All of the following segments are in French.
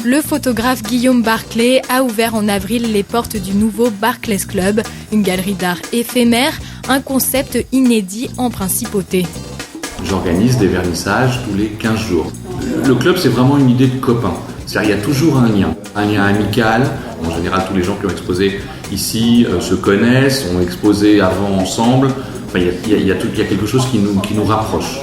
Le photographe Guillaume Barclay a ouvert en avril les portes du nouveau Barclays Club, une galerie d'art éphémère, un concept inédit en principauté. J'organise des vernissages tous les 15 jours. Le club, c'est vraiment une idée de copain. C'est-à-dire, il y a toujours un lien amical. En général, tous les gens qui ont exposé ici se connaissent, ont exposé avant ensemble. Enfin, il y a quelque chose qui nous rapproche.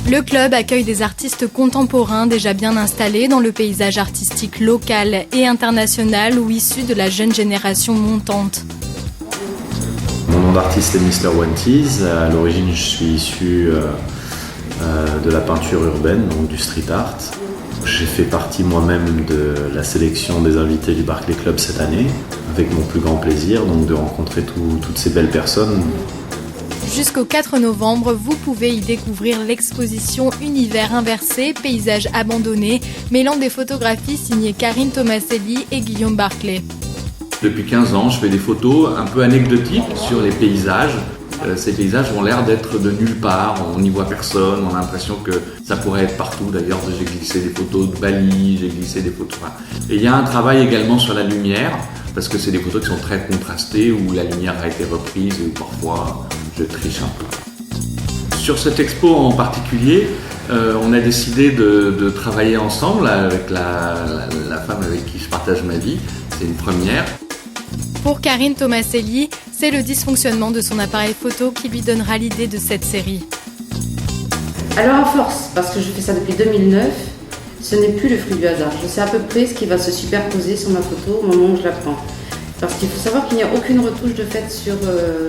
Le club accueille des artistes contemporains déjà bien installés dans le paysage artistique local et international ou issus de la jeune génération montante. Mon nom d'artiste est Mr. Wanties. À l'origine, je suis issu de la peinture urbaine, donc du street art. J'ai fait partie moi-même de la sélection des invités du Barclays Club cette année, avec mon plus grand plaisir donc de rencontrer toutes ces belles personnes. Jusqu'au 4 novembre, vous pouvez y découvrir l'exposition Univers inversé, paysages abandonnés, mêlant des photographies signées Karine Tomaselli et Guillaume Barclay. Depuis 15 ans, je fais des photos un peu anecdotiques sur les paysages. Ces paysages ont l'air d'être de nulle part, on n'y voit personne, on a l'impression que ça pourrait être partout. D'ailleurs, j'ai glissé des photos de Bali, j'ai glissé des photos... Et il y a un travail également sur la lumière, parce que c'est des photos qui sont très contrastées, où la lumière a été reprise, et où parfois je triche un peu. Sur cette expo en particulier, on a décidé de travailler ensemble avec la femme avec qui je partage ma vie. C'est une première. Pour Karine Tomaselli, c'est le dysfonctionnement de son appareil photo qui lui donnera l'idée de cette série. Alors à force, parce que je fais ça depuis 2009, ce n'est plus le fruit du hasard. Je sais à peu près ce qui va se superposer sur ma photo au moment où je la prends. Parce qu'il faut savoir qu'il n'y a aucune retouche de fait sur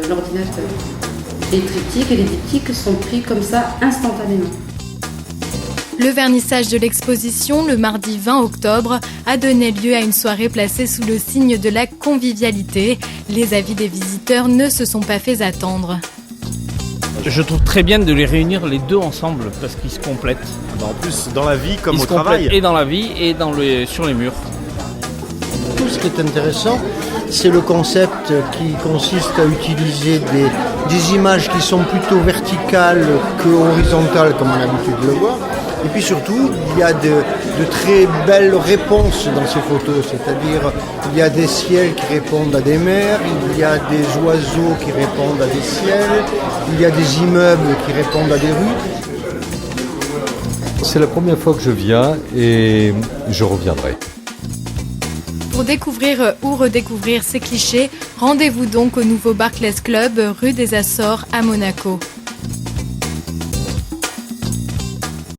l'ordinateur. Les triptyques et les diptyques sont pris comme ça instantanément. Le vernissage de l'exposition, le mardi 20 octobre, a donné lieu à une soirée placée sous le signe de la convivialité. Les avis des visiteurs ne se sont pas fait attendre. Je trouve très bien de les réunir les deux ensemble parce qu'ils se complètent. En plus, dans la vie comme Ils au se complètent travail. et dans la vie et sur les murs. Tout ce qui est intéressant, c'est le concept qui consiste à utiliser des images qui sont plutôt verticales que horizontales comme on a l'habitude de le voir. Et puis surtout, il y a de très belles réponses dans ces photos, c'est-à-dire il y a des ciels qui répondent à des mers, il y a des oiseaux qui répondent à des ciels, il y a des immeubles qui répondent à des rues. C'est la première fois que je viens et je reviendrai. Pour découvrir ou redécouvrir ces clichés, rendez-vous donc au nouveau Barclays Club, rue des Açores à Monaco.